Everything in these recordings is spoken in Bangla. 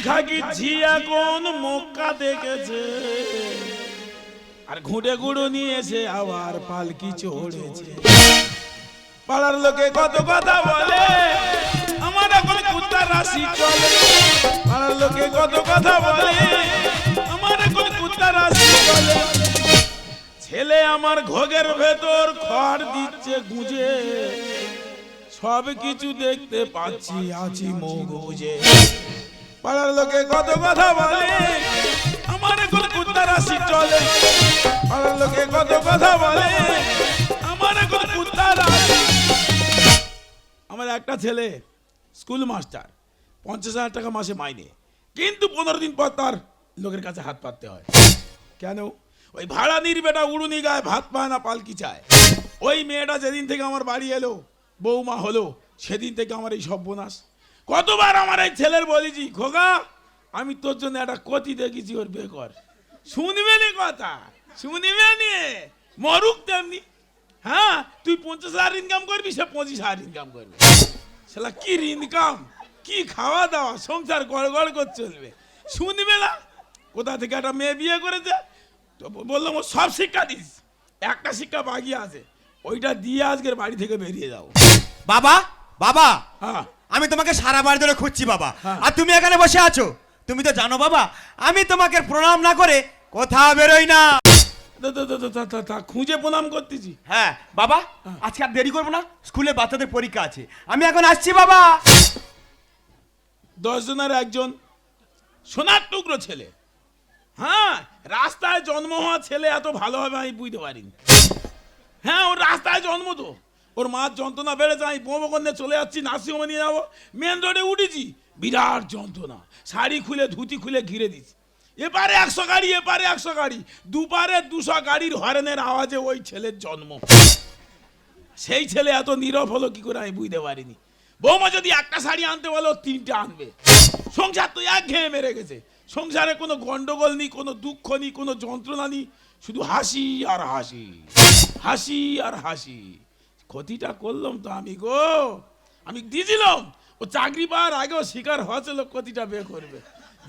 খাকি ঝি এখন মক্কা দেখেছে, আর ঘুঁটে গুঁড়ো নিয়েছে আবার পালকি চড়েছে। পাড়ার লোকে কত কথা বলে, আমার এখন কুত্তার রাশি চলে। পাড়ার লোকে কত কথা বলে, আমার এখন কুত্তার রাশি চলে। ছেলে আমার ঘোগের ভেতর খড় দিচ্ছে গুঁজে, সব কিছু দেখতে পাচ্ছি আছি মগুজে। পাড়ার লোকে কত কথা বলে, আমার এখন কুত্তার রাশি চলে। পাড়ার লোকে কত কথা বলে, আমার এখন কুত্তার রাশি। আমার একটা ছেলে স্কুল মাস্টার, 50,000 টাকা মাসে মাইনে, কিন্তু 15 দিন পর তার লোকের কাছে হাত পাততে হয়। কেন? ওই ভাড়া নির্বেটা উড়ুনি গায়ে ভাত পায় না, পালকি চায়। ওই মেয়েটা যেদিন থেকে আমার বাড়ি এলো, বৌমা হলো, সেদিন থেকে আমার এই সর্বনাশ। কতবার আমার এই ছেলের বলেছি, খোকা আমি তোর জন্য একটা কতি দেখেছি, ওর বিয়ে কর। শুনবে নি কথা, শুনবে নি, মরুক তেমনি। হ্যাঁ, তুই 50,000 ইনকাম করবি, সে 25,000 ইনকাম করবে। শালা কি ইনকাম, কি খাওয়া দাওয়া, সংসার গড়গড় করে চলবে। শুনবে না, কোথা থেকে একটা মেয়ে বিয়ে করেছে, তো বললাম ও সব শিক্ষা দিস, একটা শিক্ষা বাকি আছে, ওইটা দিয়ে আজকের বাড়ি থেকে বেরিয়ে যাও। বাবা বাবা, হ্যাঁ আমি তোমাকে সারা বাড়ি ধরে খুঁজছি বাবা, হ্যাঁ। আর তুমি এখানে বসে আছো। তুমি তো জানো বাবা, আমি তোমাকে প্রণাম না করে কোথাও বেরোই না। খুঁজে প্রণাম করতেছি। হ্যাঁ বাবা, আজকে আর দেরি করবো না, স্কুলে বাচ্চাদের পরীক্ষা আছে, আমি এখন আসছি বাবা। 10 জনের একজন সোনার টুকরো ছেলে। হ্যাঁ, রাস্তায় জন্ম হওয়া ছেলে এত ভালো হবে আমি বুঝতে পারিনি। হ্যাঁ, ওর রাস্তায় জন্ম, তো ওর মার যন্ত্রণা বেড়েছে। আমি বোমকন্যে চলে যাচ্ছি, নার্সিংহোমে নিয়ে যাবো, মেন রোডে উঠেছি, বিরাট যন্ত্রণা, শাড়ি খুলে ধুতি খুলে ঘিরে দিচ্ছি। এপারে 100 গাড়ি, এপারে 100 গাড়ি, দুপারে 200 গাড়ির হরেনের আওয়াজে ওই ছেলের জন্ম। সেই ছেলে এত নীরব হলো কি করে আমি বুঝতে পারিনি। বৌমা যদি একটা শাড়ি আনতে বলো 3টে আনবে। সংসার তো এক ঘেয়ে মেরে গেছে, সংসারে কোনো গন্ডগোল নেই, কোনো দুঃখ নেই, কোনো যন্ত্রণা নেই, শুধু হাসি আর হাসি, হাসি আর হাসি। ক্ষতিটা করলাম তো আমি গো, আমি দিয়েছিলাম। ও চাকরি পাওয়ার আগেও শিকার হয়েছিল ক্ষতিটা বে করবে,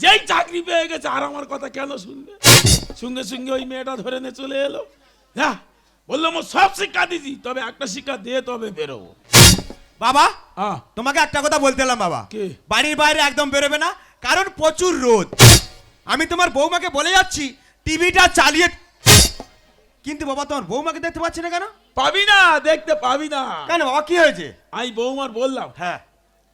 যেই চাকরি পেয়ে গেছে আর আমার কথা কেন শুনবে। সঙ্গে সঙ্গে ওই মেয়েটা ধরে নিয়ে চলে এলো। হ্যাঁ, বললাম ও সব শিক্ষা দিছি, তবে একটা শিক্ষা দিয়ে তবে বেরোবো। বাবা, হ্যাঁ, তোমাকে একটা কথা বলতে এলাম বাবা, কি? বাড়ির বাইরে একদম বেরোবে না, কারণ প্রচুর রোদ। আমি তোমার বৌমাকে বলে যাচ্ছি টিভিটা চালিয়ে, কিন্তু বাবা তোমার বৌমাকে দেখতে পাচ্ছি না কেন? পাবি না, দেখতে পাবি না। কেন বাবা, কি হয়েছে? আমি বৌমার বললাম, হ্যাঁ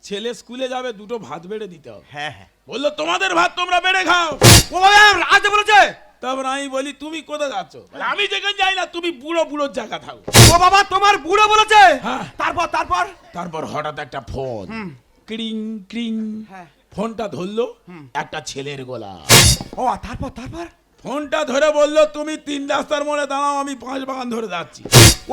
ছেলে স্কুলে যাবে, 2টো ভাত বেড়ে দিতে হবে। হ্যাঁ হ্যাঁ, বললো তোমাদের ভাত তোমরা বেড়ে খাও। ও বাবা রাজে বলেছে। তারপর আমি বলি তুমি কোথায় যাচ্ছ? বলে, আমি যেখানে যাই না, তুমি বুড়ো বুড়োর জায়গা থাকো। ও বাবা তোমার বুড়ো বলেছে? হ্যাঁ। তারপর তারপর তারপর হঠাৎ একটা ফোন, ক্রিং ক্রিং, হ্যাঁ। ফোনটা ধরলো, একটা ছেলের গলা। ও তারপর তারপর ফোনটা ধরে বললো তুমি 3 রাস্তার মোড়ে দাঁড়াও, আমি 5 বাগান ধরে যাচ্ছি।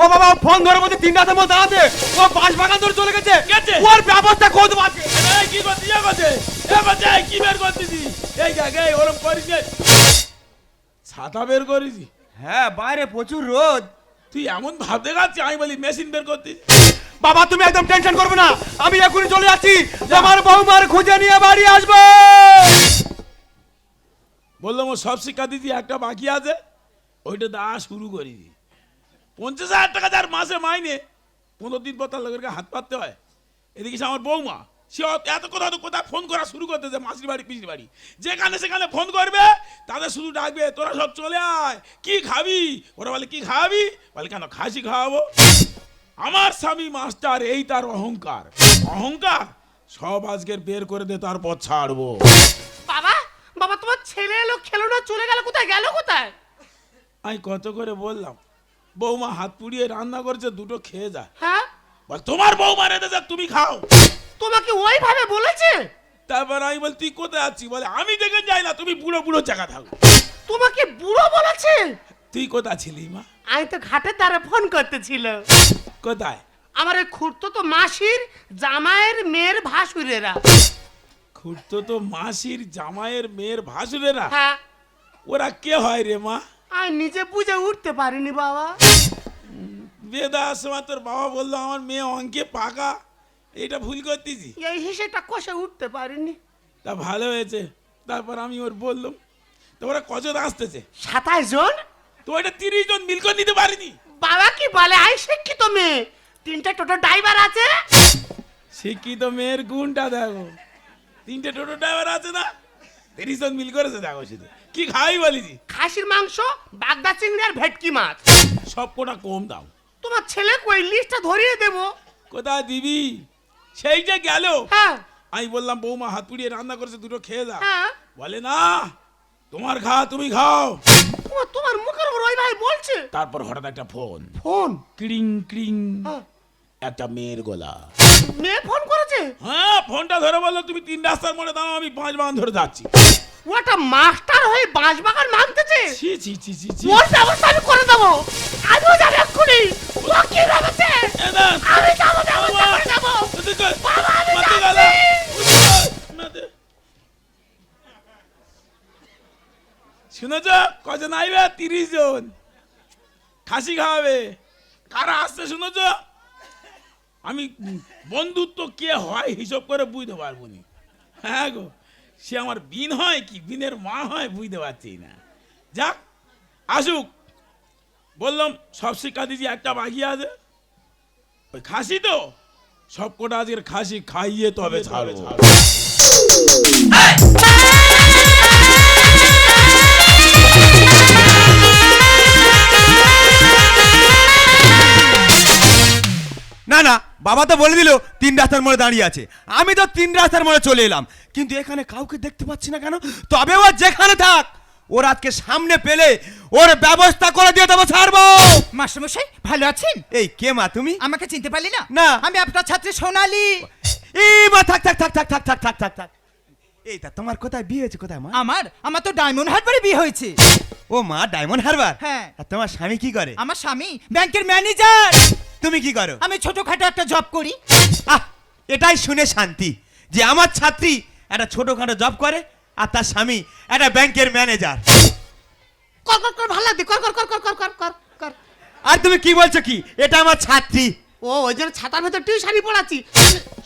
ও বাবা ফোন ধরে বলতে 3 রাতের মধ্যে দাঁড়াতে, ও 5 বাগান ধরে চলে গেছে। গেছে? ওর ব্যবস্থা করে দেবো আজকে। এই কি করছিস? এ করছে, এ করছে, এই কি বের করতেছিস? এই দেখ, এই ওরম করিস নে। ছাতা বের করেছি? হ্যাঁ, বাইরে প্রচুর রোদ। তুই এমন ভাব দেখাচ্ছিস, আমি বলি মেশিন বের করতিস। বাবা তুমি একদম টেনশন করবে না, আমি এখনই চলে যাচ্ছি, আমার বৌমার খুঁজে নিয়ে বাড়ি আসবো। বললাম ও সব শিক্ষা দিদি, একটা বাকি আছে, ওইটা দেওয়া শুরু করি। 50,000 টাকা যার মাসে মাইনে, 15 দিন পর তার লোকের হাত পাততে হয়। এদিকে আমার বৌমা, সে এত কোথায় ফোন করা শুরু করতেছে, মাসির বাড়ি পিসির বাড়ি, যেখানে সেখানে ফোন করবে, তাদের শুধু ডাকবে তোরা সব চলে আয়, কি খাবি? ওরা বলে কি খাবি? বলে কেন, খাসি খাওয়াবো। আমার স্বামী মাস্টার, এই তার অহংকার। অহংকার সব আজকের বের করে দে, তারপর ছাড়বো। বাবা বাবা তোমার ছেলে এলো, খেলো না, চলে গেল, কোথায় গেল, কোথায়? আমি কত করে বললাম, বৌমা হাত পুড়িয়ে রান্না করছে, 2টো খেয়ে যা। হ্যাঁ, বল তোমার বৌমা রেঁধে যা, তুমি খাও। তোমাকে ওইভাবে বলেছে? তারপর আমি বল তুই কোথায় আছিস? বলে আমি দেখে যাই না, তুমি বুড়ো বুড়ো জায়গা থাকো। তোমাকে বুড়ো বলেছে? তুই কোথায় ছিলি মা? আমি তো ঘাটের ধারে ফোন করতেছিল। কোথায়? আমার ওই খুড়তো তো মাসির জামাইয়ের মেয়ের ভাসুরেরা। খুঁড়তো তো মাসির জামাইয়ের মেয়ের ভাসুরেরা? হ্যাঁ। ওরা কে হয় রে মা? আমি নিজে বুঝে উঠতে পারিনি বাবা। বেদা সময় তোর বাবা বললো আমার মেয়ে অঙ্কে পাকা, এইটা ভুল করতেছি। এই হিসেবটা কষে উঠতে পারিনি। তা ভালো হয়েছে। তারপর আমি ওর বললাম, তো ওরা কজন আসতেছে? 27 জন। তো ওইটা 30 জন মিল করে নিতে পারিনি। বাবা কি বলে, আই শিক্ষিত মেয়ে, 3টে টোটো ড্রাইভার আছে। শিক্ষিত মেয়ের গুণটা দেখো, 3টে টোটো ড্রাইভার আছে না, 30 জন মিল করেছে। দেখো শুধু কি খাই বলিছি, খাসির মাংস, বাগদা চিংড়ি আর ভেটকি মাছ। সব কোটা কম দাও। তোমার ছেলে কই, লিস্টটা ধরিয়ে দেবো। কোথায় দিবি? সেই যে গেল, হ্যাঁ আমি বললাম বৌমা হাত পুড়িয়ে রান্না করেছে, দুটো খেয়ে দাও। হ্যাঁ। বলে না, তোমার তুমি খাও। ও তোমার মুখের উপর ওই ভাই বলছে। তারপর হঠাৎ একটা ফোন, ফোন। ক্রিং ক্রিং, হ্যাঁ। একটা মেয়ের গলা। মেয়ে ফোন করেছে? হ্যাঁ, ফোনটা ধরে বললো তুমি 3 রাস্তার মোড়ে দাও, আমি 5 বাগান ধরে যাচ্ছি। ওটা মাস্টার হয়ে বাঁশবাগান মানতেছে। ছি ছি ছি ছি ছি। ওর ব্যবস্থা আমি করে দেবো, আমিও যাবো এক্ষুনি। ও কি ভেবেছে এ না, আমি যাবো, ব্যবস্থা করে দেবো। বাবা, আমি যাচ্ছি। শুনেছ কজন আইবে? 30 জন খাসি খাওয়াবে। কারা আসছে শুনেছ? আমি বন্ধুত্ব কে হয় হিসাব করে বুঝতে পারবো নি। হ্যাঁ গো, সে আমার বিন হয় কি বিনের মা হয় বুঝতে পারছি না। যাক আসুক, বললাম সব শিক্ষা দিয়েছি, একটা বাকি আছে ওই খাসি। তো সব কটা আজকের খাসি খাইয়ে তবে ছাড়বো। না না, বাবা তো বলে দিল 3 রাস্তার মোড়ে দাঁড়িয়ে আছে। আমি তো 3 রাস্তার মোড়ে চলে এলাম, কিন্তু এখানে কাউকে দেখতে পাচ্ছি না কেন? তবে ও যেখানে থাক, ওর আজকে সামনে পেলে ওর ব্যবস্থা করে দিয়ে দেবো, ছাড়বো। মাস্টারমশাই ভালো আছেন? এই কে মা তুমি? আমাকে চিনতে পারলি না? না। আমি আপনার ছাত্রী সোনালি। এই মা, থাক থাক থাক থাক থাক থাক থাক থাক থাক। এই তা তোমার কোথায় বিয়ে হয়েছে? কোথায় মা? আমার তো ডায়মন্ড হারবারে বিয়ে হয়েছে। ও মা, ডায়মন্ড হারবার? হ্যাঁ। আর তোমার স্বামী কি করে? আমার স্বামী ব্যাংকের ম্যানেজার। তুমি কি করো? আমি ছোটখাটো একটা জব করি। আহ, এটাই শুনে শান্তি যে আমার ছাত্রী একটা ছোটখাটো জব করে আর তার স্বামী একটা ব্যাংকের ম্যানেজার। কর কর কর, ভালো লাগছে, কর কর কর কর কর কর কর কর। আর তুমি কি বলছো কি? এটা আমার ছাত্রী। ও ওই জন্য ছাতার ভেতর টিউশনি পড়াচ্ছি।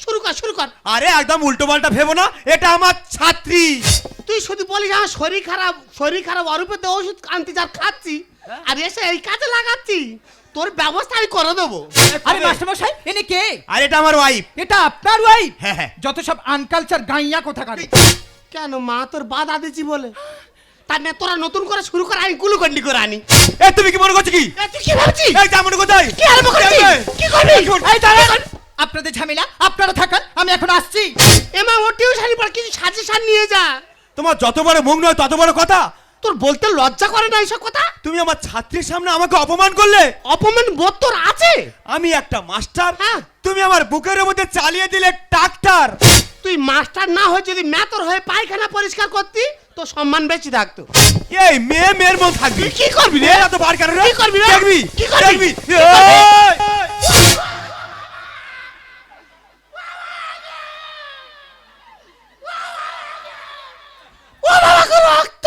শুরু কর শুরু কর। আরে একদম উল্টো পাল্টা ভেবো না, এটা আমার ছাত্রী। তুই শুধু বলিস আমার শরীর খারাপ অরূপেতে ওষুধ আনতে যার খাচ্ছি, আর এসে এই কাজে লাগাচ্ছি। তোর ব্যবস্থা আমি করে দেবো। আরে মাস্টারমশাই এনে কে? আর এটা আমার ওয়াইফ। এটা আপনার ওয়াইফ? হ্যাঁ হ্যাঁ। যত সব আনকালচার গাইয়া কোথাকার। কেন মা তোর বাধা দিচ্ছি বলে? তার না তোরা নতুন করে শুরু কর, আমি গুলুকন্ডি করে আনি। এ তুমি কি মনে করছো কি? এ, তুই কি ভাবছিস? এই জামুন কোথায়? কি আরম্ভ করছিস? কি করবি? এই দাঁড়ান, আপনাদের ঝামেলা আপনারা থাকান, আমি এখন আসছি। এমা ও টিউশনি পড়া, কিছু সাজেশন নিয়ে যা। তোমার যত বড় মুখ নয় তত বড় কথা। তোর বলতে লজ্জা করে না এইসব কথা? তুমি আমার ছাত্রীর সামনে আমাকে অপমান করলে। অপমান বোধ তোর আছে? আমি একটা মাস্টার, হ্যাঁ। তুমি আমার বুকের মধ্যে চালিয়ে দিলে ট্রাক্টর। তুই মাস্টার না হয়ে যদি মেতর হয়ে পায়খানা পরিষ্কার করতি তো সম্মান বেশি থাকতো। এই মেয়ের মন থাকবি। তুই কি করবি রে? এত বার কেন রে? কি করবি রে? দেখবি? কি করবি? দেখবি? কি করবি? এই! ও বাবা গো, রক্ত!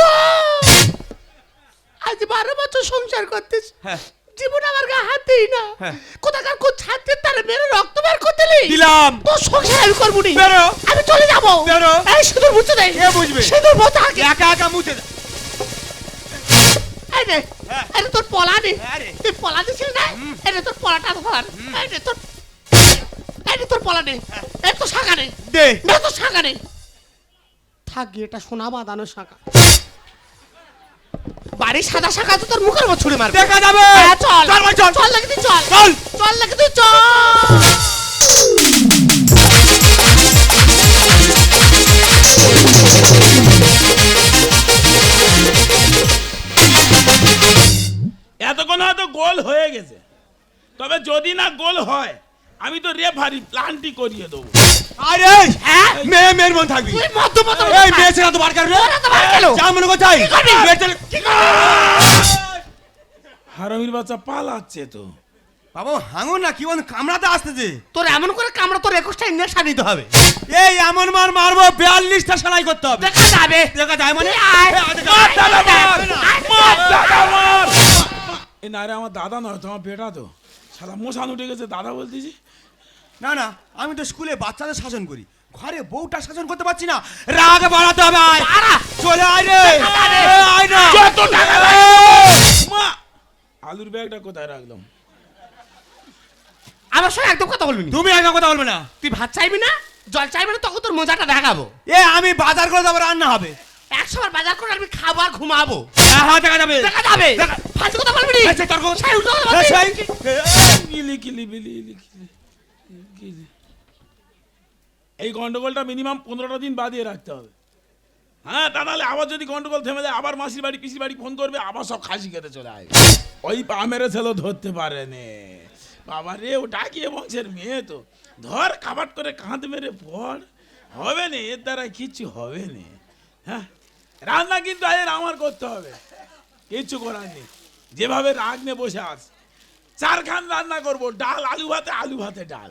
আজ 12 বছর সংসার করতেছ, হ্যাঁ। জীবন আমার গায়ে হাত দিই না। হ্যাঁ। কোথাকার কোন ছাত্রের তারা মেরে রক্ত বের করতে দিলি? দিলাম। তোর সংসার আমি করবো নি। বেরো। আমি চলে যাবো। বেরো। এই সিঁদুর মুছে দে। কে বুঝবে? সিঁদুর মুছে আগে। একা একা মুছে দে। এই নে, হ্যাঁ। এই নে তোর পলা নে। হ্যাঁ রে। তুই পলা দিছিস না? এই নে তোর পলাটা ধর। এই নে তোর, এই নে তোর পলা নে। এই তো শাখা নে। দে। নে তোর শাখা নে। থাক গিয়ে এটা সোনা বাঁধানো শাখা। বাড়ির সাদা শাখা তো তোর মুখের উপর ছুঁড়ে মারবে। দেখা যাবে। হ্যাঁ, চল চল ভাই, চল। চল লাগি তুই চল। চল। চল লাগি তুই চল। এতক্ষণ হয়তো গোল হয়ে গেছে, তবে যদি না গোল হয় আমি তো রেফারি প্লান্টি করিয়ে দেবো। আরে হ্যাঁ? মেয়ের মন থাকবি। তুই মধ্যমত এই মেয়ে ছেলে তো বার কর রে। ওরা তো বার করলো। জামুন কোথায়? কি করবি? মেয়ে ছেলে- কি করবি? হারামির বাচ্চা পালাচ্ছে তো। বাবা হাঙুন না, কি বল কামড়াতে আসতেছে। তোর এমন করে কামড়া তোর 21টা ইঞ্জেকশন নিতে হবে। এই এমন মার মারবো 42টা সেলাই করতে হবে। দেখা যাবে। দেখা যায় মানে? তুই আয়। এই, আয়, দেখা- আয়, দাদা আয়, মার, আয়, মার, আয়। দাদা মার। এ না রে, আমার দাদা নয়, তোমার বেটা তো। শালা মশান উঠে গেছে, দাদা বলতেছি। না না, আমি তো স্কুলে বাচ্চাদের শাসন করি, ঘরে বউটা শাসন করতে পারছি না, রাগ বাড়াতে হবে। আয় চলে আয় রে, আয় না। যত টাকা মা, আলুর ব্যাগটা কোথায় রাখলাম? আমার সঙ্গে একদম কথা বলবি না। তুমি আগে কথা বলবে না। তুই ভাত চাইবি না, জল চাইবি না, তখন তোর মজাটা দেখাবো। আমি বাজার করে দেবো, রান্না হবে। 100 বার বাজার করে আমি খাবো আর ঘুমাবো। হ্যাঁ দেখা যাবে, দেখা যাবে। ফালতু কথা বলবি না। তোর কথা সেই উল্টো কথা বলছিস। কিলি কিলি বিলি কিলি কিলি। এই গন্ডগোলটা মিনিমাম 15টা দিন বাদিয়ে রাখতে হবে। হ্যাঁ, তা নাহলে আবার যদি গন্ডগোল থেমে যায়, আবার মাসির বাড়ি পিসির বাড়ি ফোন করবে, আবার সব খাসি খেতে চলে আসবে। ওই পা মেরে ছেলে ধরতে পারেনি। বাবা রে, ও ডাকিয়ে বংশের মেয়ে তো, ধর কাবাট করে কাঁধ মেরে পড়। হবে না, এর দ্বারা কিচ্ছু হবে না। হ্যাঁ, রান্না কিন্তু আজ আমার করতে হবে, কিচ্ছু করার নেই। যেভাবে রাগ নিয়ে বসে আস, 4 খান রান্না করবো, ডাল আলু ভাতে ডাল,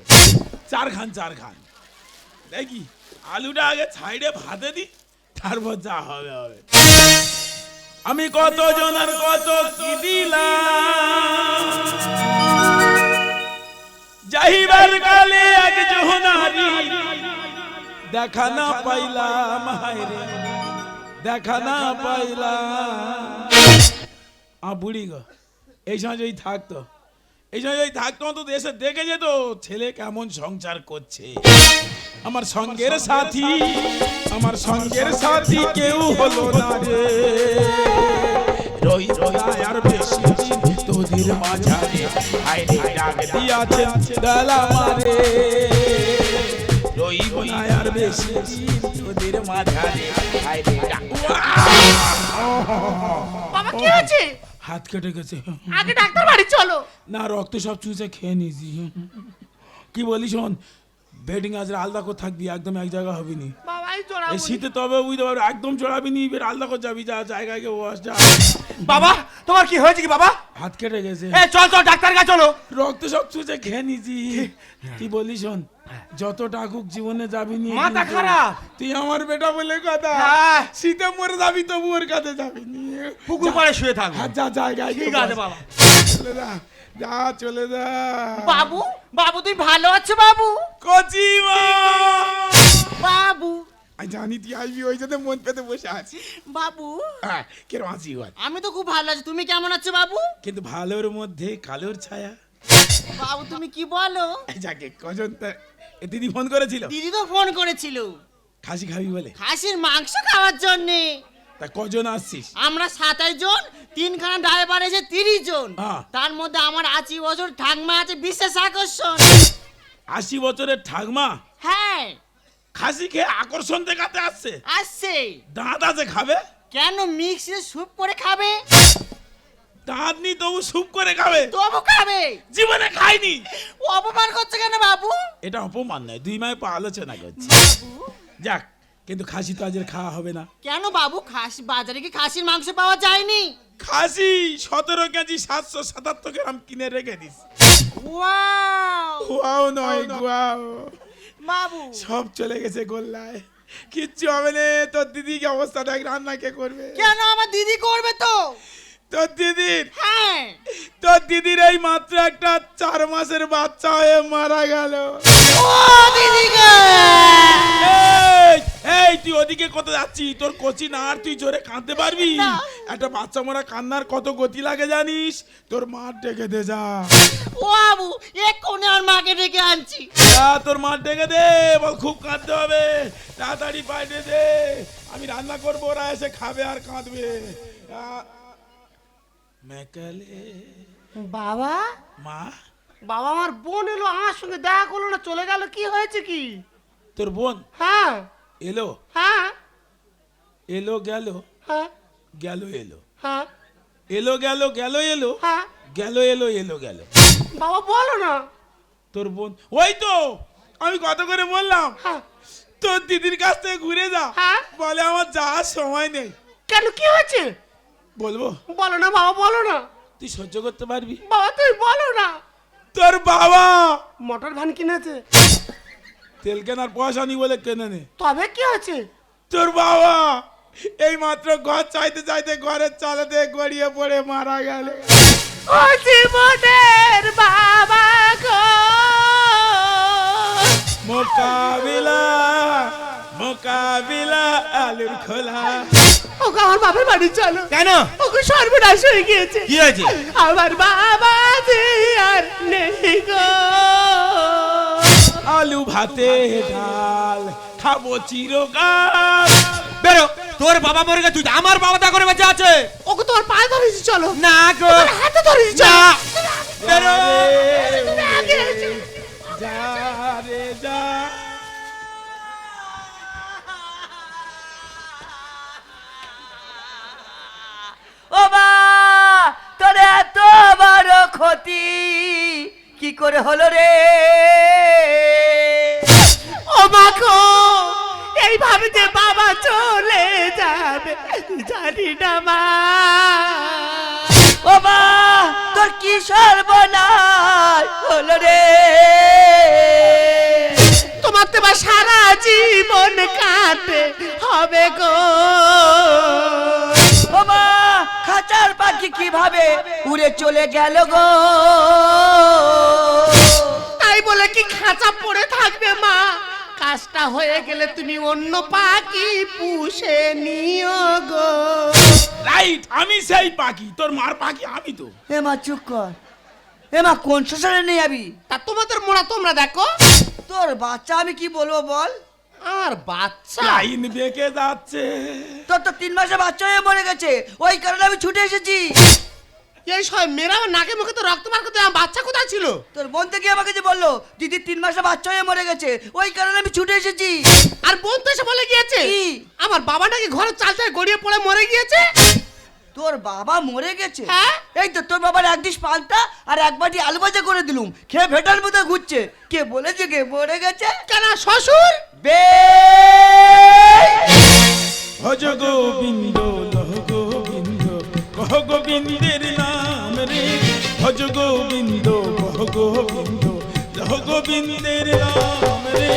4 খান। দেখি আলুটা আগে সাইডে ভাতে দি, তারপর যা হবে হবে। আমি কত জনের কত কি দিলাম, যাইবার কালে এক জহনারি দেখা না পাইলাম, হায়রে দেখা না পাইলাম। বুড়ি গো, এই সময় যদি থাকতো, অন্তত এসে দেখে যেত ছেলে কেমন সংসার করছে। আমার সঙ্গের সাথী কেউ হলো না রে, রই আর বেশি তোদের মাঝারে, হায়রে ডাক দিয়াছে গলা মারে, রই আর বেশি তোদের মাঝারে, হায়রে ডাক। বাবা কি হয়েছে? হাত কেটে গেছে। আগে ডাক্তার বাড়ি চলো। না, রক্ত সব চুষে খেয়ে নিয়েছি। কি বলি শোন, বেডিং আজ আলাদা করে থাকবি, একদম এক জায়গা হবি নি। বাবা এই জোড়া এই শীতে তবে বুঝতে পারবি, একদম চড়াবি নি, এবার আলাদা করে যাবি, যা জায়গায় গিয়ে বস যা। বাবা তোমার কি হয়েছে কি বাবা? হাত কেটে গেছে। চল চল ডাক্তার কাছে চলো। রক্ত সব চুষে খেয়ে নিয়েছি। কি বলি শোন, যত টাকুক জীবনে যাবি নি। মাথা খারাপ। তুই আমার বেটা বলে কথা, হ্যাঁ। শীতে মরে যাবি তবু ওর কাছে যাবি নি। পুকুর পাড়ে শুয়ে থাকবো। যা জায়গায় ঠিক আছে বাবা। চলে যা, যা চলে যা। বাবু, বাবু তুই ভালো আছো বাবু? কচি মা, বাবু আমি জানি তুই আসবি, ওই জন্য মন পেতে বসে আছি। বাবু হ্যাঁ, কেরম আছি বল? আমি তো খুব ভালো আছি, তুমি কেমন আছো বাবু? কিন্তু ভালোর মধ্যে কালোর ছায়া। বাবু তুমি কি বলো? যাকে কজন দিদি ফোন করেছিল, দিদি তো ফোন করেছিল খাসি খাবি বলে, খাসির মাংস খাওয়ার জন্য। তা কজন আসছিস? আমরা 27 জন, 3খানা ড্রাইভার এসে 30 জন। হ্যাঁ। তার মধ্যে আমার 80 বছর ঠাকমা আছে, বিশেষ আকর্ষণ। 80 বছরের ঠাকমা হ্যাঁ খাসি খেয়ে আকর্ষণ দেখাতে আসছে। আসছে। দাঁত আছে খাবে? কেন মিক্সে স্যুপ করে খাবে? দাঁত নি তবু স্যুপ করে খাবে? তবু খাবে। জীবনে খাইনি। ও অপমান করছে কেন বাবু? এটা অপমান নয়, 2 মাস পর আলোচনা করছি। যাক, কিন্তু খাসি তো আজের খাওয়া হবে না। কেন বাবু? খাসি বাজারে কি খাসির মাংস পাওয়া যায়নি? খাসি 17 কেজি 777 গ্রাম কিনে রেখে দিস। ওয়াও ওয়াও নয়, ওয়াও। বাবু সব চলে গেছে গোল্লায়, কিচ্ছু হবে না। তোর দিদিকে অবস্থা দেখ, রান্না কে করবে? কেন আমার দিদি করবে তো? তোর দিদির, হ্যাঁ তোর দিদির এই মাত্র একটা 4 মাসের বাচ্চা হয়ে মারা গেল। ও দিদি গো। এই তুই ওদিকে কত যাচ্ছিস? তোর কচি না আর তুই জোরে কাঁদতে পারবি? না। একটা বাচ্চা মরা কান্নার কত গতি লাগে জানিস? তোর মা ডেকে দে যা। ও বাবু এক্ষুনি আর মাকে ডেকে আনছি। যা, তোর মা ডেকে দে, বল খুব কাঁদতে হবে, তাড়াতাড়ি পাঠিয়ে দে। আমি রান্না করবো, ওরা এসে খাবে আর কাঁদবে। মেকালে বাবা, মা, বাবা আমার বোন এলো, আমার সঙ্গে দেখা করলো না, চলে গেল। কি হয়েছে কি? তোর বোন হ্যাঁ এলো, হ্যাঁ এলো গেল, হ্যাঁ গেল এলো, হ্যাঁ এলো গেল, গেল এলো, হ্যাঁ। গেল এলো, এলো গেল। বাবা বলো না। তোর বোন, ওই তো আমি কত করে বললাম হ্যাঁ তোর দিদির কাছ থেকে ঘুরে যা। হ্যাঁ। বলে আমার যাওয়ার সময় নেই। কেন কি হয়েছে? বলবো? বলো না বাবা, বলো না। তুই সহ্য করতে পারবি? বাবা তুই বলো না। তোর বাবা মোটর ভ্যান কিনেছে, তেল কেনার পয়সা নি বলে কেনে নে। তবে কি হয়েছে? তোর বাবা এই মাত্র ঘর চাইতে চাইতে ঘরের চালাতে গড়িয়ে পড়ে মারা গেল। ও জীবনের বাবা গো, মোকাবিলা মোকাবিলা আলুর খোলা। ওকে আমার বাপের বাড়ি চলো। কেন? ওকে সর্বনাশ হয়ে গিয়েছে। কি হয়েছে? আমার বাবা যে আর নেই গো। আলু ভাতে ডাল খাবো চিরকাল। বেরো, তোর বাবা মরে গেছে, তুই আমার বাবা তা করে বেঁচে আছে। ওকে তোমার পায়ে ধরেছি চলো। না গো, তোমার হাতে ধরেছি না। চলো। বেরো। তুমি আগে এসো। যা রে যা। ও মা, তোর এত বড় ক্ষতি কি করে হলো রে? ও মা গো, এইভাবে যে বাবা চলে যাবে জানি না মা। ও মা, তোর কি সর্বনাশ হলো রে? তোমার তো এবার সারা জীবন কাটে হবে গো। ও মা, খাঁচার পাখি কিভাবে উড়ে চলে গেল গো? তাই বলে কি খাঁচা পড়ে থাকবে মা? কাজটা হয়ে গেলে তুমি অন্য পাখি পুষে নিও গো। রাইট, আমি সেই পাখি, তোর মার পাখি আমি তো। এ মা চুপ কর। এ মা, কোন শ্মশানে নিয়ে যাবি? তা তোমাদের মোড়া তোমরা দেখো। তোর বাচ্চা আমি কি বলবো বল? আর বাচ্চা লাইন বেঁকে যাচ্ছে। তোর তো 3 মাসে বাচ্চা হয়ে মরে গেছে, ওই কারণে আমি ছুটে এসেছি। এই সব মেয়েরা আমার নাকে মুখে তো রক্ত মার করতে, আমার বাচ্চা কোথায় ছিল? তোর বোন থেকে আমাকে যে বললো দিদি 3 মাসে বাচ্চা হয়ে মরে গেছে, ওই কারণে আমি ছুটে এসেছি। আর বোন তো এসে বলে গিয়েছে কি? আমার বাবা নাকি ঘরের চাল চাল গড়িয়ে পড়ে মরে গিয়েছে। তোর বাবা মরে গেছে? হ্যাঁ। এই তো তোর বাবার 1 ডিশ পান্তা আর 1 বাটি আলু ভাজা করে দিলুম, খেয়ে ভেটার মতো ঘুরছে। কে বলেছে কে মরে গেছে? কেন শ্বশুর? বে ভজ গোবিন্দ লহ গোবিন্দ কহ গোবিন্দের নাম রে। ভজ গোবিন্দ কহ গোবিন্দ লহ গোবিন্দের নাম রে।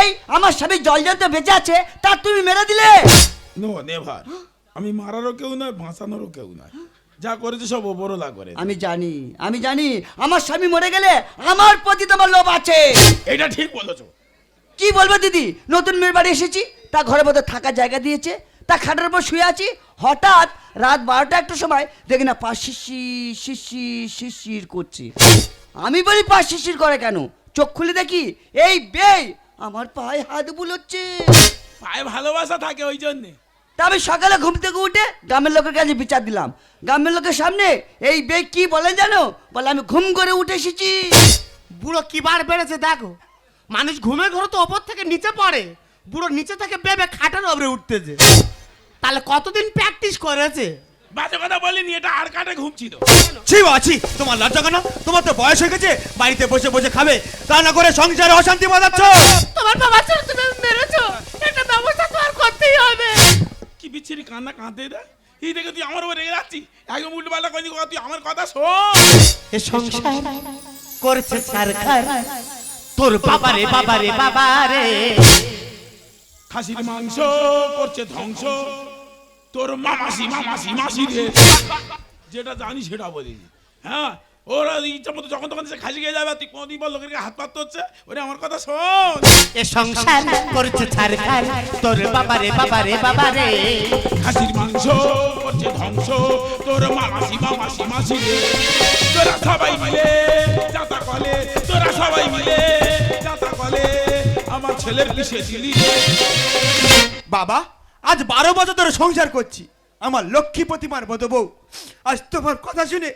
এই আমার স্বামী জল জানতে বেঁচে আছে, তা তুমি মেরে দিলে? নো নেভার, আমি মারারও কেউ নয়, বাঁচানোরও কেউ নয়। যা করেছে সব ওপরওয়ালা করে। আমি জানি আমার স্বামী মরে গেলে আমার প্রতি তোমার লোভ আছে। এটা ঠিক বলেছো। কি বলবো দিদি, নতুন মেয়ের বাড়ি এসেছি, তা ঘরের মধ্যে থাকার জায়গা দিয়েছে, তা খাটের উপর শুয়ে আছি, হঠাৎ রাত 12টা একটা সময় দেখি না পা শিশির শিশির শিশির করছে। আমি বলি পা শিশির করে কেন? চোখ খুলে দেখি এই বেই আমার পায়ে হাত বুলোচ্ছে। পায়ে ভালোবাসা থাকে ওই জন্যে। তা আমি সকালে ঘুম থেকে উঠে গ্রামের লোকের কাছে বিচার দিলাম। গ্রামের লোকের সামনে এই বেই কি বলেন জানো? বলে আমি ঘুম করে উঠে এসেছি। বুড়ো কি বার বেড়েছে দেখো। মানুষ ঘুমের ঘরে তো ওপর থেকে নিচে পড়ে, বুড়ো নিচে থেকে বেবে খাটের উপরে উঠতেছে। তাহলে কতদিন প্র্যাকটিস করেছে? বাজে কথা বলিনি, এটা আর কাটে ঘুমছিল। ছি বাছি, তোমার লজ্জা কেন? তোমার তো বয়স হয়ে গেছে, বাড়িতে বসে বসে খাবে, তা না করে সংসারে অশান্তি বাজাচ্ছ। তোমার বাবা ছেলে তুমি মেরেছো, এটা ব্যবস্থা তো আর করতেই হবে। কি বিচ্ছিরি কান্না কাঁদতে দেয়। এই দেখে তুই আমার উপর রেগে যাচ্ছি। একদম উল্টো পাল্টা কইনি, তুই আমার কথা শোন। এ সংসার করছে সরকার, তোর বাবারে বাবারে বাবারে। খাসির মাংস করছে ধ্বংস, তোর মামাসি মামাসি মাসি রে। যেটা জানি সেটা বলিনি। হ্যাঁ, ওরা ইচ্ছা মতো যখন তখন সে খাসি খেয়ে যাবে, তুই কোনদিন বল লোকের হাত পাততে হচ্ছে। ওরে আমার কথা শোন। এ সংসার করছে সরকার, তোর বাবারে বাবারে বাবারে। খাসির মাংস করছে ধ্বংস, তোর মামাসি মামাসি মাসি রে। তোরা সবাই মিলে যাতা কলে, তোরা সবাই মিলে যাতা কলে আমার ছেলের পিছে দিলি। বাবা, আজ 12 বছর ধরে সংসার করছি, আমার লক্ষ্মী প্রতিমার মতো বউ আজ তোমার কথা শুনে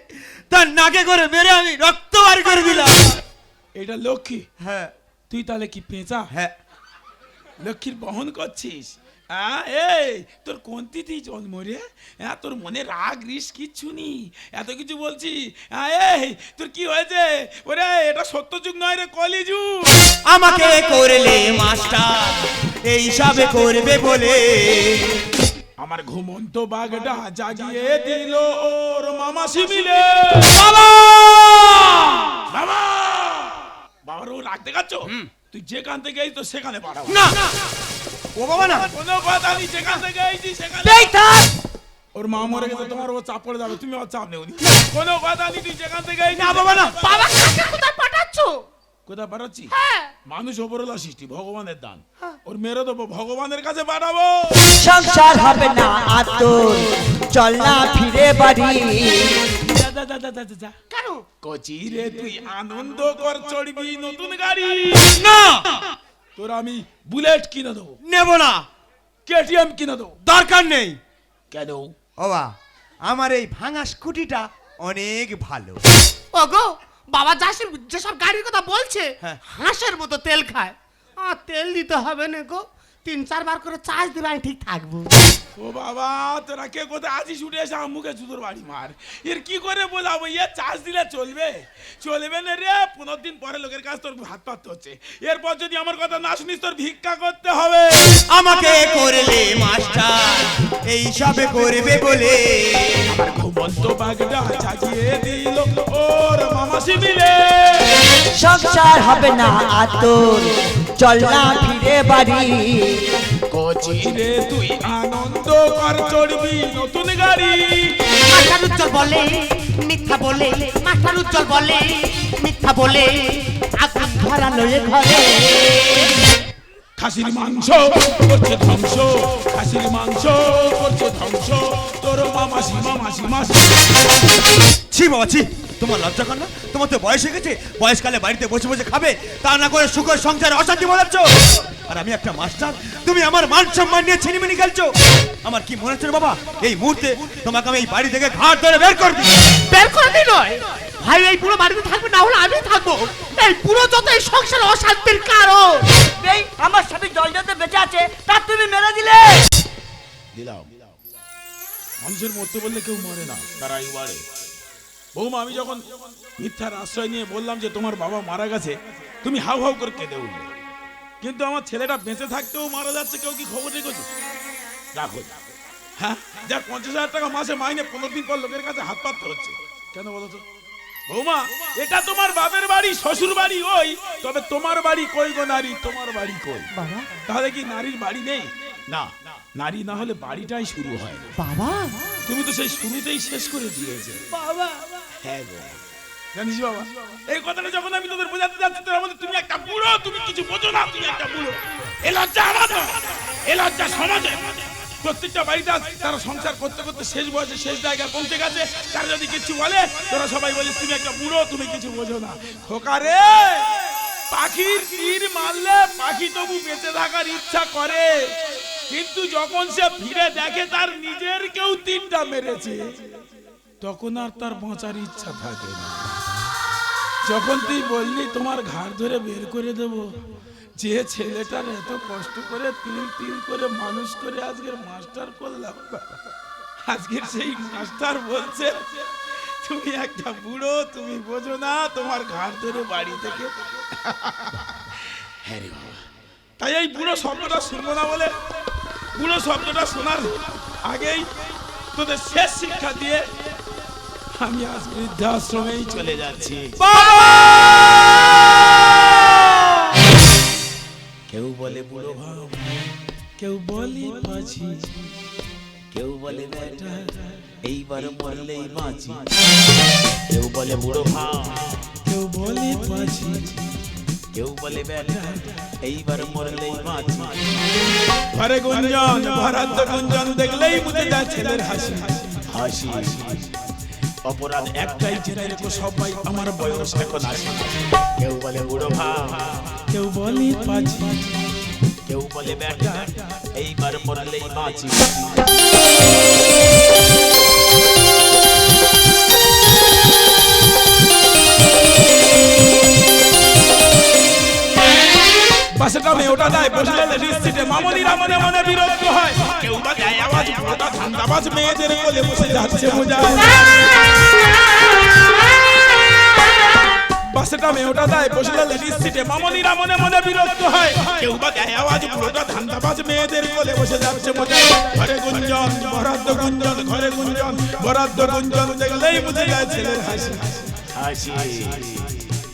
তার নাকে করে মেরে আমি রক্ত বার করে দিলাম। এটা লক্ষ্মী? হ্যাঁ। তুই তাহলে কি পেঁচা? হ্যাঁ। লক্ষ্মীর বহন করছিস? এই তোর কোন তিথি জন্ম রে? তোর মনে রাগ রিস কিচ্ছু নি, এত কিছু বলছি। এই তোর কি হয়েছে? ওরে এটা সত্য যুগ নয় রে, কলিযুগ। আমাকে করলে মাস্টার এই সবে করবে বলে আমার ঘুমন্ত বাগডা জাগিয়ে দিল ওর মামাসি মিলে। বাবা! বাবা, বাবার ও রাগ দেখাচ্ছ? তুই যেখান থেকে এই তো সেখানে পাঠাবো না, ও বাবা না, কোনো কথা নেই, যেখান থেকে এইছি সেখানে। এই থাক। ওর মা মরে গেছে, তোমার ও চাপ পড়ে যাবে, তুমি ওর চাপ নেও। কোনো কথা নেই, তুই যেখান থেকে এই। না বাবা না। বাবা কাকে কোথায় পাঠাচ্ছো? কোথায় পাঠাচ্ছি? হ্যাঁ। মানুষ ওপরওয়ালা সৃষ্টি, ভগবানের দান। ওর মেরে দেবো, ভগবানের কাছে পাঠাবো। সংসার হবে না আর তোর, চল না ফিরে বাড়ি। যা যা যা যা যা যা। কেন? কচি রে তুই আনন্দ কর, চড়বি নতুন গাড়ি। না, তোর আমি বুলেট কিনে দেবো, নেব না, কেটিএম কিনে দেবো। দরকার নেই। কেন? বাবা, আমার এই ভাঙা স্কুটিটা অনেক ভালো। ওগো বাবা যেসব গাড়ির কথা বলছে হ্যাঁ। হাঁসের মতো তেল খায়। আর তেল দিতে হবে না গো, 3-4 বার করে চার্জ দিলে আমি ঠিক থাকবো। ও বাবা, তোরা কে কোথায় আছিস? উঠে এসে মুখে জুতোর বাড়ি মার। এর কি করে বোঝাবো? ইয়ে চার্জ দিলে চলবে? চলবে না রে। 15 দিন পরে লোকের কাছে তোর হাত পাততে হচ্ছে। এরপর যদি আমার কথা না শুনিস তোর ভিক্ষা করতে হবে। আমাকে করলে মাস্টার এই সবে করবে বলে আমার ঘুমন্ত বাগদা জাগিয়ে দিল ওর মামাসি মিলে। সংসার হবে না আর তোর, চল না ফিরে বাড়ি। কচি রে তুই আনন্দ কর, চড়বি নতুন গাড়ি। মাস্টার উজ্জ্বল বলে মিথ্যা বলে, মাস্টার উজ্জ্বল বলে মিথ্যা বলে, আগুন ধরালো এ ঘরে। খাসির মাংস করছে ধ্বংস, খাসির মাংস করছে ধ্বংস, তোর মামাসি মামাসি মাসি। ছি বাবা ছি, তোমার লজ্জা কর না? তোমার তো বয়স হয়ে গেছে, বয়সকালে বাড়িতে বসে বসে খাবে, তা না করে সুখের সংসারে অশান্তি বলাচ্ছ। আর আমি একটা মাস্টার, তুমি আমার মান সম্মান নিয়ে ছিনিমিনি খেলছো। আমার কি মনে হচ্ছে রে বাবা, এই মুহূর্তে তোমাকে আমি এই বাড়ি থেকে ঘাট ধরে বের করে দিই। বের করে দিই নয় ভাই, এই পুরো বাড়িতে থাকবে, না হলে আমি থাকবো। এই পুরো যত এই সংসার অশান্তির কারণ। এই আমার স্বামী জল যাতে বেঁচে আছে তার তুমি মেরে দিলে। দিলাম, মানুষের মরতে বললে কেউ মরে না, তারাই বাড়ে। বৌমা, আমি যখন মিথ্যার আশ্রয় নিয়ে বললাম যে তোমার বাবা মারা গেছে, তুমি হাউ হাউ করে কেঁদে উঠলে। কিন্তু আমার ছেলেটা বেঁচে থাকতেও মারা যাচ্ছে, কেউ কি খবর রেখেছো? রাখো। হ্যাঁ, যার 50,000 টাকা মাসে মাইনে, 15 দিন পর লোকের কাছে হাত পাততে হচ্ছে কেন বলো তো? বৌমা, এটা তোমার বাপের বাড়ি, শ্বশুর বাড়ি ওই, তবে তোমার বাড়ি কই গো নারী? তোমার বাড়ি কই? তাহলে কি নারীর বাড়ি নেই? না, নারী না হলে বাড়িটাই শুরু হয়। বাবা তুমি তো সেই শুরুতেই শেষ করে দিয়েছে বাবা। হ্যাঁ গো, জানিস বাবা, এই কথাটা যখন আমি তোদের বোঝাতে যাচ্ছি, তোর মধ্যে তুমি একটা বুড়ো, তুমি কিছু বোঝো না, তুমি একটা বুড়ো। এ লজ্জা আমাদের, এ লজ্জা সমাজে। প্রত্যেকটা বাড়িতে তারা সংসার করতে করতে শেষ বয়সে শেষ জায়গায় পৌঁছে গেছে। তারা যদি কিছু বলে, তোরা সবাই বলিস তুমি একটা বুড়ো, তুমি কিছু বোঝো না। খোকারে, পাখির তীর মারলে পাখি তবু বেঁচে থাকার ইচ্ছা করে, কিন্তু যখন সে ফিরে দেখে তার নিজের কেউ 3টা মেরেছে, তখন আর তার বাঁচার ইচ্ছা থাকে না। যখন তুই বললি তোমার ঘাড় ধরে বের করে দেব, যে ছেলেটার এত কষ্ট করে তিল করে মানুষ করে আজকের মাস্টার করলাম, আজকের সেই মাস্টার বলছে তুমি একটা বুড়ো, তুমি বোঝো না, তোমার ঘাড় ধরে বাড়ি থেকে। হ্যাঁ রে বাবা, তাই এই বুড়ো শব্দটা শুনবো না বলে, বুড়ো শব্দটা শোনার আগেই তোদের শেষ শিক্ষা দিয়ে আমি আজ বৃদ্ধাশ্রমেই চলে যাচ্ছি। কেউ বলে বুড়ো ভাব, কেউ বলে পাছি, কেউ বলে বেটা এইবার মরলেই বাঁচি। কেউ বলে বুড়ো ভাব, কেউ বলে পাছি, কেউ বলে বেটা এইবার মরলেই বাঁচি। ঘরে গুঞ্জন, ভরাদ্দ গুঞ্জন দেখলেই বুঝে যায় ছেলের হাসি হাসি। অপরাধ একটাই, জেনে রেখো সবাই আমার বয়স এখন আসে। কেউ বলে বুড়ো ভাব, কেউ বলে পাছি, কেউ বলে বেটা এইবার মরলেই বাঁচি। বাসটা মেয়েটা দেয় বসলে রিসিটে, মামনিরা মনে মনে বিরক্ত হয়। কেউ বা দেয় আওয়াজ, পুরোটা ধান্দাবাজ মেয়েদের কোলে বসে যাচ্ছে বোঝায়। বাসটা মেয়েটা দেয় বসলে রিসিটে, মামনিরা মনে মনে বিরক্ত হয়। কেউ বা দেয় আওয়াজ, পুরোটা ধান্দাবাজ মেয়েদের কোলে বসে যাচ্ছে বোঝায়। ঘরে গুঞ্জন, বরাদ্দ গুঞ্জন, ঘরে গুঞ্জন, বরাদ্দ গুঞ্জন দেখলেই বুঝে যায় ছেলের হাসি হাসি।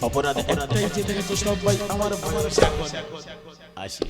অপরাধ একটাই, জেনে রেখো সবাই আমার বয়স এখন আসি।